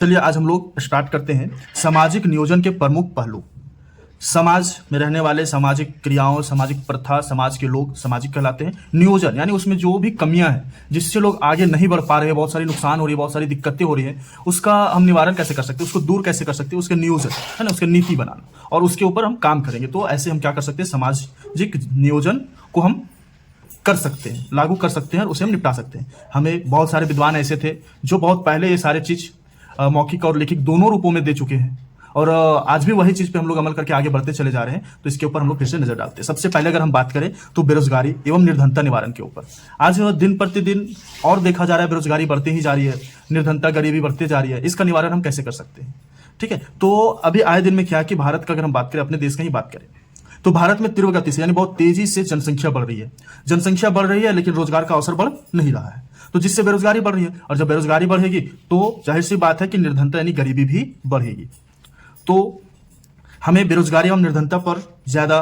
चलिए आज हम लोग स्टार्ट करते हैं सामाजिक नियोजन के प्रमुख पहलू। समाज में रहने वाले सामाजिक क्रियाओं, सामाजिक प्रथा, समाज के लोग सामाजिक कहलाते हैं। नियोजन यानी उसमें जो भी कमियां हैं जिससे लोग आगे नहीं बढ़ पा रहे हैं, बहुत सारी नुकसान हो रही है, बहुत सारी दिक्कतें हो रही हैं, उसका हम निवारण कैसे कर सकते हैं, उसको दूर कैसे कर सकते हैं, उसके नियोजन है ना, उसके नीति बनाना और उसके ऊपर हम काम करेंगे। तो ऐसे हम क्या कर सकते हैं, सामाजिक नियोजन को हम कर सकते हैं, लागू कर सकते हैं और उसे हम निपटा सकते हैं। हमें बहुत सारे विद्वान ऐसे थे जो बहुत पहले ये सारे चीज मौखिक और लिखित दोनों रूपों में दे चुके हैं और आज भी वही चीज पे हम लोग अमल करके आगे बढ़ते चले जा रहे हैं। तो इसके ऊपर हम लोग फिर से नजर डालते हैं। सबसे पहले अगर हम बात करें तो बेरोजगारी एवं निर्धनता निवारण के ऊपर आज दिन प्रतिदिन और देखा जा रहा है बेरोजगारी बढ़ती ही जा रही है, निर्धनता गरीबी बढ़ती जा रही है। इसका निवारण हम कैसे कर सकते हैं? ठीक है, तो अभी आए दिन में क्या है कि भारत का अगर हम बात करें, अपने देश की ही बात करें, तो भारत में तीव्र गति से यानी बहुत तेजी से जनसंख्या बढ़ रही है। जनसंख्या बढ़ रही है लेकिन रोजगार का अवसर बढ़ नहीं रहा है, तो जिससे बेरोजगारी बढ़ रही है और जब बेरोजगारी बढ़ेगी तो जाहिर सी बात है कि निर्धनता यानी गरीबी भी बढ़ेगी। तो हमें बेरोजगारी और निर्धनता पर ज्यादा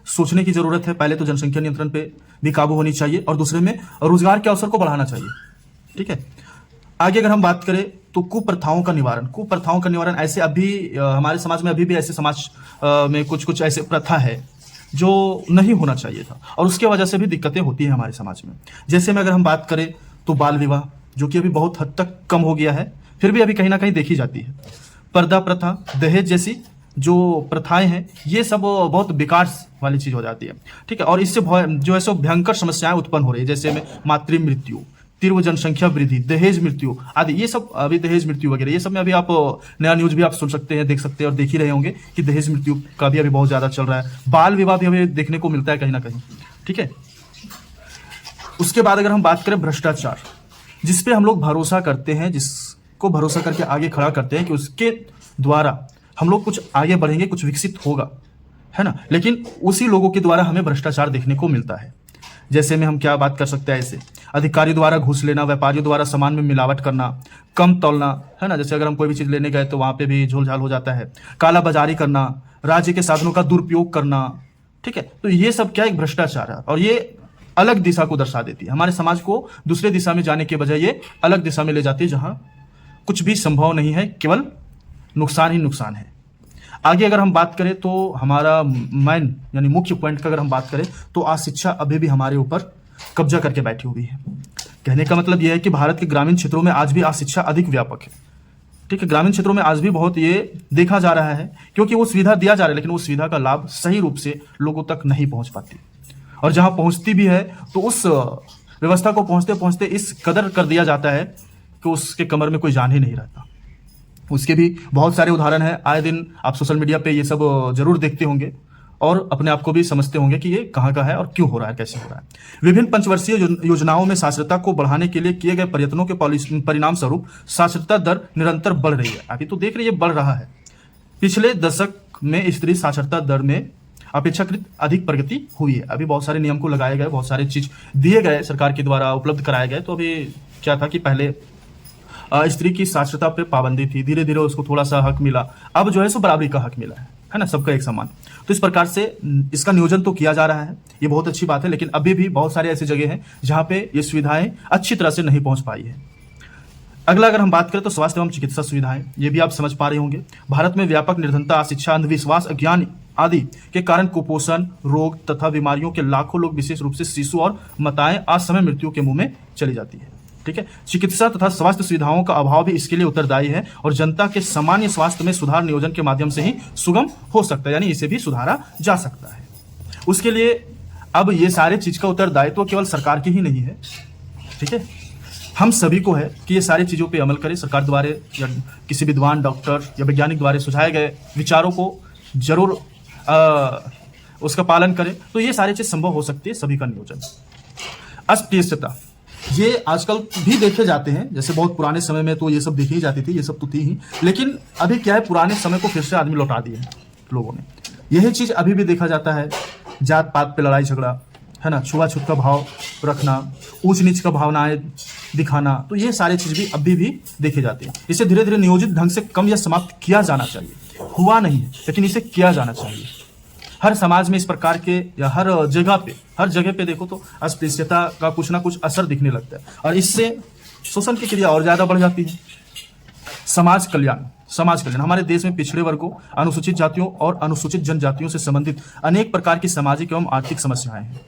सोचने की जरूरत है। पहले तो जनसंख्या नियंत्रण पे भी काबू होनी चाहिए और दूसरे में रोजगार के अवसर को बढ़ाना चाहिए। ठीक है, आगे अगर हम बात करें तो कुप्रथाओं का निवारण ऐसे अभी हमारे समाज में अभी भी ऐसे समाज में कुछ ऐसे प्रथा है जो नहीं होना चाहिए था और उसके वजह से भी दिक्कतें होती हैं हमारे समाज में। जैसे में अगर हम बात करें तो बाल विवाह, जो कि अभी बहुत हद तक कम हो गया है, फिर भी अभी कहीं ना कहीं देखी जाती है। पर्दा प्रथा, दहेज जैसी जो प्रथाएं हैं, ये सब बहुत बेकार वाली चीज हो जाती है। ठीक है, और इससे जो है सो भयंकर समस्याएं उत्पन्न हो रही है, जैसे में मातृ मृत्यु, तीव्र जनसंख्या वृद्धि, दहेज मृत्यु आदि। ये सब अभी दहेज मृत्यु वगैरह ये सब में अभी आप नया न्यूज भी आप सुन सकते हैं, देख सकते हैं और देख ही रहे होंगे कि दहेज मृत्यु का भी अभी बहुत ज्यादा चल रहा है। बाल विवाह भी हमें देखने को मिलता है कहीं ना कहीं। ठीक है, उसके बाद अगर हम बात करें भ्रष्टाचार, जिसपे हम लोग भरोसा करते हैं, जिसको भरोसा करके आगे खड़ा करते हैं कि उसके द्वारा हम लोग कुछ आगे बढ़ेंगे, कुछ विकसित होगा, है ना, लेकिन उसी लोगों के द्वारा हमें भ्रष्टाचार देखने को मिलता है। जैसे में हम क्या बात कर सकते हैं, ऐसे अधिकारी द्वारा घूस लेना, व्यापारियों द्वारा सामान में मिलावट करना, कम तौलना, है ना, जैसे अगर हम कोई भी चीज लेने गए तो वहां पे भी झोल-झाल हो जाता है, काला बाजारी करना, राज्य के साधनों का दुरुपयोग करना। ठीक है, तो ये सब क्या एक भ्रष्टाचार है और ये अलग दिशा को दर्शा देती है। हमारे समाज को दूसरे दिशा में जाने के बजाय ये अलग दिशा में ले जाती है जहां कुछ भी संभव नहीं है, केवल नुकसान ही नुकसान है। आगे अगर हम बात करें तो हमारा मेन यानी मुख्य पॉइंट का अगर हम बात करें तो अशिक्षा अभी भी हमारे ऊपर कब्जा करके बैठी हुई है। कहने का मतलब यह है कि भारत के ग्रामीण क्षेत्रों में आज भी अशिक्षा अधिक व्यापक है। ठीक है, ग्रामीण क्षेत्रों में आज भी बहुत ये देखा जा रहा है, क्योंकि वो सुविधा दिया जा रहा है लेकिन वो सुविधा का लाभ सही रूप से लोगों तक नहीं पहुंच पाती, और जहां पहुंचती भी है तो उस व्यवस्था को पहुंचते पहुंचते इस कदर कर दिया जाता है कि उसके कमर में कोई जान ही नहीं रहता। उसके भी बहुत सारे उदाहरण हैं, आए दिन आप सोशल मीडिया पे ये सब जरूर देखते होंगे और अपने आप को भी समझते होंगे कि ये कहाँ का है और क्यों हो रहा है, कैसे हो रहा है। विभिन्न पंचवर्षीय योजनाओं में साक्षरता को बढ़ाने के लिए किए गए प्रयत्नों के परिणाम स्वरूप साक्षरता दर निरंतर बढ़ रही है। अभी तो देख रही है बढ़ रहा है। पिछले दशक में स्त्री साक्षरता दर में अपेक्षाकृत अधिक प्रगति हुई है। अभी बहुत सारे नियम को लगाए गए, बहुत सारे चीज दिए गए, सरकार के द्वारा उपलब्ध कराए गए। तो अभी क्या था कि पहले स्त्री की साक्षरता पे पाबंदी थी, धीरे धीरे उसको थोड़ा सा हक मिला, अब जो है सो बराबरी का हक मिला है ना, सबका एक समान। तो इस प्रकार से इसका नियोजन तो किया जा रहा है, ये बहुत अच्छी बात है, लेकिन अभी भी बहुत सारे ऐसी जगह हैं जहां पे ये सुविधाएं अच्छी तरह से नहीं पहुंच पाई है। अगला अगर हम बात करें तो स्वास्थ्य एवं चिकित्सा सुविधाएं, ये भी आप समझ पा रहे होंगे। भारत में व्यापक निर्धनता, अशिक्षा, अंधविश्वास, अज्ञान आदि के कारण कुपोषण रोग तथा बीमारियों के लाखों लोग, विशेष रूप से शिशु और माताएं, असमय मृत्यु के मुंह में चली जाती है। ठीक है, चिकित्सा तथा स्वास्थ्य सुविधाओं का अभाव भी इसके लिए उत्तरदायी है और जनता के सामान्य स्वास्थ्य में सुधार नियोजन के माध्यम से ही सुगम हो सकता है, यानी इसे भी सुधारा जा सकता है। उसके लिए अब ये सारे चीज का उत्तरदायित्व तो केवल सरकार की ही नहीं है। ठीक है, हम सभी को है कि ये सारी चीजों पे अमल करें। सरकार द्वारा या किसी विद्वान, डॉक्टर या वैज्ञानिक द्वारा सुझाए गए विचारों को जरूर उसका पालन करें, तो ये सारी चीज संभव हो सकती है। सभी का नियोजन। अस्पृश्यता, ये आजकल भी देखे जाते हैं, जैसे बहुत पुराने समय में तो ये सब देखी ही जाती थी, ये सब तो थी ही, लेकिन अभी क्या है, पुराने समय को फिर से आदमी लौटा दिए हैं लोगों ने। यही चीज अभी भी देखा जाता है, जात पात पे लड़ाई झगड़ा, है ना, छुआछूत का भाव रखना, ऊंच नीच का भावनाएं दिखाना, तो ये सारी चीज भी अभी भी देखे जाते हैं। इसे धीरे धीरे नियोजित ढंग से कम या समाप्त किया जाना चाहिए। हुआ नहीं है लेकिन इसे किया जाना चाहिए। हर समाज में इस प्रकार के या हर जगह पे देखो तो अस्पृश्यता का कुछ ना कुछ असर दिखने लगता है और इससे शोषण की क्रिया और ज्यादा बढ़ जाती है। समाज कल्याण। समाज कल्याण हमारे देश में पिछड़े वर्गों, अनुसूचित जातियों और अनुसूचित जनजातियों से संबंधित अनेक प्रकार की सामाजिक एवं आर्थिक समस्याएं हैं।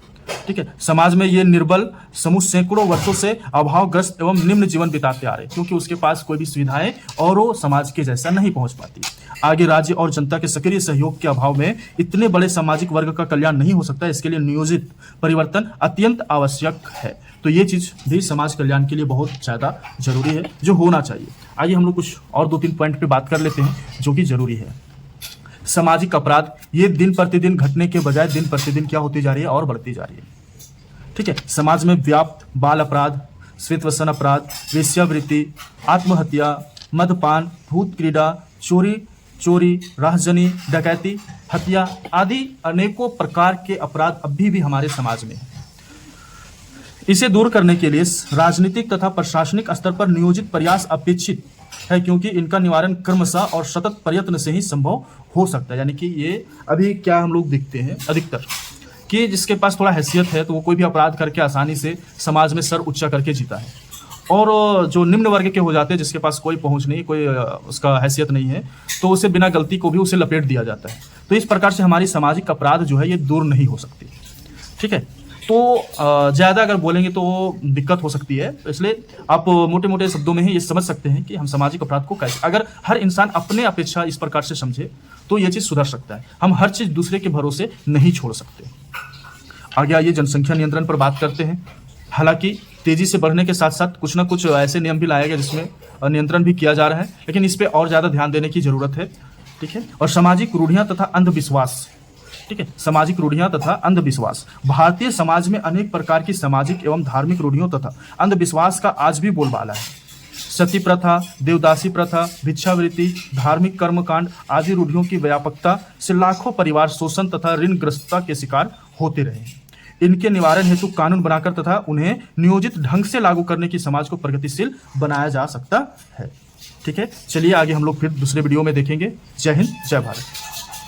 ठीक है, समाज में ये निर्बल समूह सैकड़ों वर्षों से अभावग्रस्त एवं निम्न जीवन बिताते आ रहे, क्योंकि उसके पास कोई भी सुविधाएं और वो समाज के जैसा नहीं पहुंच पाती। आगे राज्य और जनता के सक्रिय सहयोग के अभाव में इतने बड़े सामाजिक वर्ग का कल्याण नहीं हो सकता। इसके लिए नियोजित परिवर्तन अत्यंत आवश्यक है। तो ये चीज भी समाज कल्याण के लिए बहुत ज्यादा जरूरी है, जो होना चाहिए। आइए हम लोग कुछ और 2-3 पॉइंट पे बात कर लेते हैं जो कि जरूरी है। सामाजिक अपराध ये दिन प्रतिदिन घटने के बजाय दिन प्रतिदिन क्या होती जा रही है और बढ़ती जा रही है। ठीक है, समाज में व्याप्त बाल अपराध, श्वेतवसन अपराध, वेश्यावृत्ति, आत्महत्या, मदपान, भूत क्रीड़ा, चोरी, राहजनी, डकैती, हत्या आदि अनेकों प्रकार के अपराध अभी भी हमारे समाज में हैं। इसे दूर करने के लिए राजनीतिक तथा प्रशासनिक स्तर पर नियोजित प्रयास अपेक्षित है, क्योंकि इनका निवारण क्रमशः और सतत प्रयत्न से ही संभव हो सकता है। यानी कि ये अभी क्या हम लोग देखते हैं अधिकतर कि जिसके पास थोड़ा हैसियत है तो वो कोई भी अपराध करके आसानी से समाज में सर ऊंचा करके जीता है, और जो निम्न वर्ग के हो जाते हैं, जिसके पास कोई पहुंच नहीं, कोई उसका हैसियत नहीं है, तो उसे बिना गलती को भी उसे लपेट दिया जाता है। तो इस प्रकार से हमारी सामाजिक अपराध जो है ये दूर नहीं हो सकती। ठीक है, तो ज़्यादा अगर बोलेंगे तो दिक्कत हो सकती है। तो इसलिए आप मोटे मोटे शब्दों में ही ये समझ सकते हैं कि हम सामाजिक अपराध को कैसे, अगर हर इंसान अपने अपेक्षा इस प्रकार से समझे तो ये चीज़ सुधर सकता है। हम हर चीज़ दूसरे के भरोसे नहीं छोड़ सकते। आगे आइए जनसंख्या नियंत्रण पर बात करते हैं। हालांकि तेजी से बढ़ने के साथ साथ कुछ ना कुछ ऐसे नियम भी लाए गए जिसमें नियंत्रण भी किया जा रहा है, लेकिन इस पर और ज़्यादा ध्यान देने की जरूरत है। ठीक है, और सामाजिक रूढ़ियाँ तथा अंधविश्वास। ठीक है, सामाजिक रूढ़ियां तथा अंधविश्वास। भारतीय समाज में अनेक प्रकार की सामाजिक एवं धार्मिक रूढ़ियों तथा अंधविश्वास का आज भी बोलबाला है। सती प्रथा, देवदासी प्रथा, भिक्षावृत्ति, धार्मिक कर्मकांड आदि रूढ़ियों की व्यापकता से लाखों परिवार शोषण तथा ऋणग्रस्तता के शिकार होते रहे। इनके निवारण हेतु कानून बनाकर तथा उन्हें नियोजित ढंग से लागू करने की समाज को प्रगतिशील बनाया जा सकता है। ठीक है, चलिए आगे हम लोग फिर दूसरे वीडियो में देखेंगे। जय हिंद, जय भारत।